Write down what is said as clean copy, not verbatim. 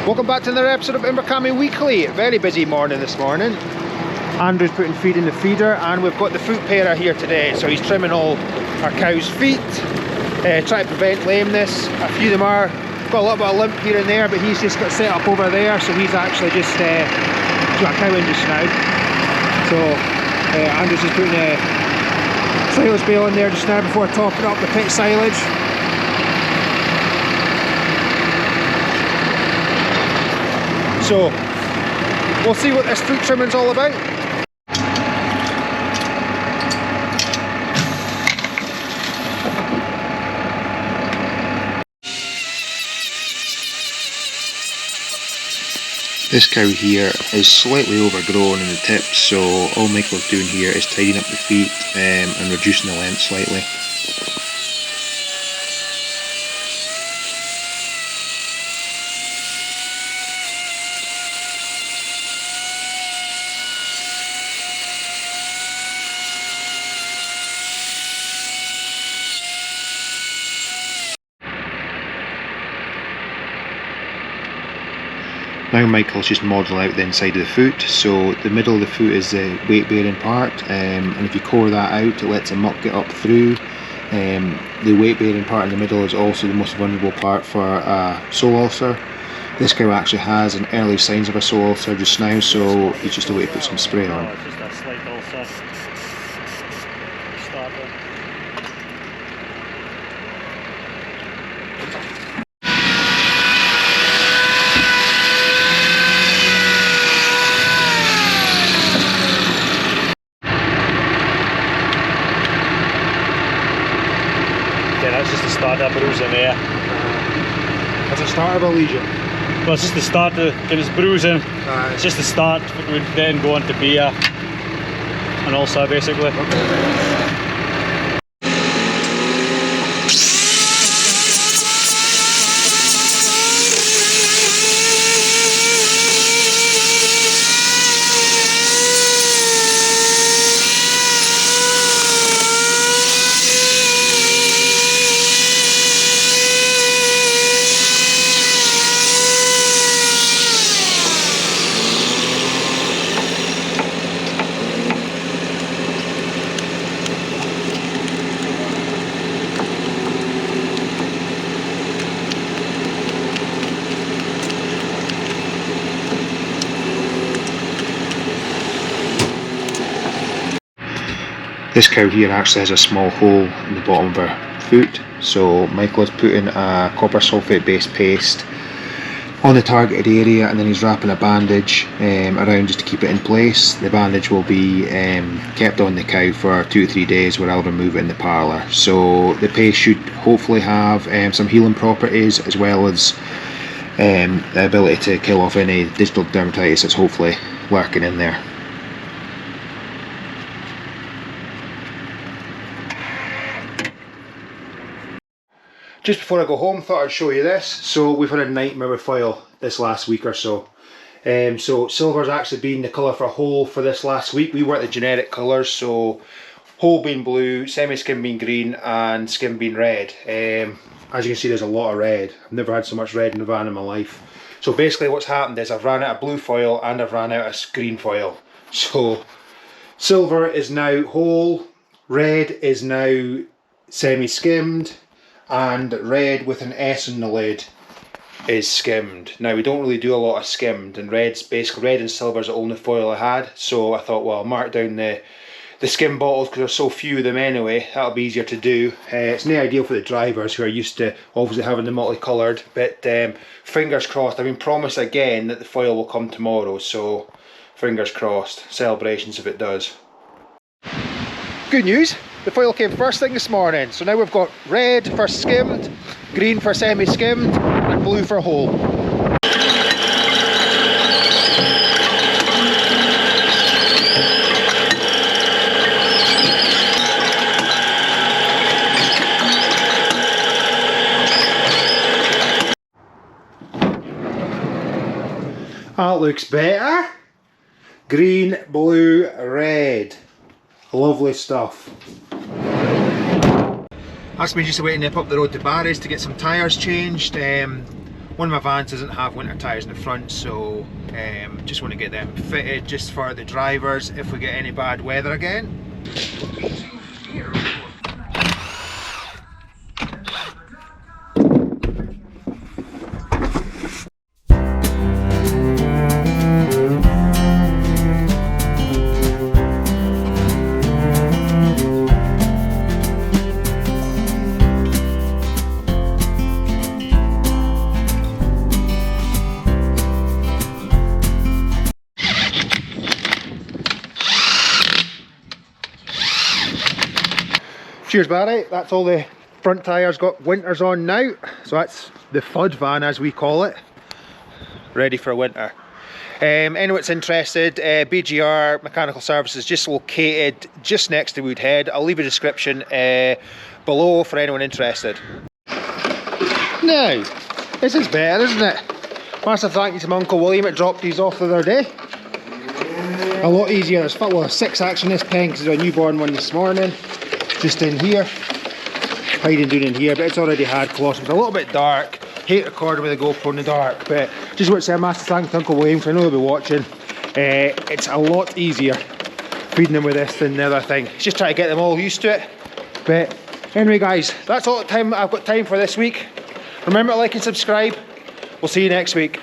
Welcome back to another episode of Invercargill Weekly. Very busy morning this morning. Andrew's putting feed in the feeder and we've got the foot parer here today. So he's trimming all our cows' feet, trying to prevent lameness. A few of them are got a little bit of limp here and there, but he's just got set up over there, so he's actually just got a cow in just now. So Andrew's just putting a silage bale in there just now before topping up the pit silage. So we'll see what this fruit trimming's all about. This cow here is slightly overgrown in the tips, so all Michael's doing here is tidying up the feet and reducing the length slightly. Now Michael's just modelling out the inside of the foot, so the middle of the foot is the weight bearing part, and if you core that out it lets the muck get up through. The weight bearing part in the middle is also the most vulnerable part for a sole ulcer. This cow actually has an early signs of a sole ulcer just now, so he's just a way to put some spray on. It's just a slight ulcer. Starting. That's just the start of a bruising there. That's a start of a lesion. Well, it's just the start of it's bruising. It's just the start, it would then go on to be an ulcer basically. Okay. This cow here actually has a small hole in the bottom of her foot, so Michael is putting a copper sulphate based paste on the targeted area, and then he's wrapping a bandage around just to keep it in place. The bandage will be kept on the cow for 2 to 3 days where I'll remove it in the parlour. So the paste should hopefully have some healing properties, as well as the ability to kill off any digital dermatitis that's hopefully lurking in there. Just before I go home, thought I'd show you this. So we've had a nightmare with foil this last week or so. So silver's actually been the colour for whole for this last week. We worked the generic colours, so whole being blue, semi-skim being green, and skim being red. As you can see, there's a lot of red. I've never had so much red in the van in my life. So basically what's happened is I've ran out of blue foil and I've ran out of green foil. So silver is now whole, red is now semi-skimmed, and red with an S in the lid is skimmed. Now we don't really do a lot of skimmed, and red's basically red and silver is the only foil I had, so I thought, well, I'll mark down the skim bottles because there's so few of them anyway. That'll be easier to do. It's not ideal for the drivers who are used to obviously having the multicoloured, but fingers crossed. I've been promised again that the foil will come tomorrow, so fingers crossed. Celebrations if it does. Good news, the foil came first thing this morning, so now we've got red for skimmed, green for semi-skimmed, and blue for whole. That looks better. Green, blue, red. Lovely stuff. That's me just waiting to nip up the road to Barry's to get some tyres changed. One of my vans doesn't have winter tyres in the front, so just want to get them fitted just for the drivers if we get any bad weather again. Cheers Barry, that's all the front tyres got winters on now, so that's the FUD van as we call it, ready for winter. Anyone's interested, BGR Mechanical Services just located just next to Woodhead. I'll leave a description below for anyone interested. Now, this is better, isn't it? Massive thank you to my Uncle William that dropped these off the other day. A lot easier, there's 6 action in this pen because there's a newborn one this morning. Just in here, hiding down in here, but it's already had colostomy. A little bit dark, hate recording with a GoPro in the dark, but just want to say a massive thanks to Uncle William, because I know he'll be watching. It's a lot easier feeding them with this than the other thing. Just try to get them all used to it. But anyway guys, that's all the time I've got time for this week. Remember to like and subscribe. We'll see you next week.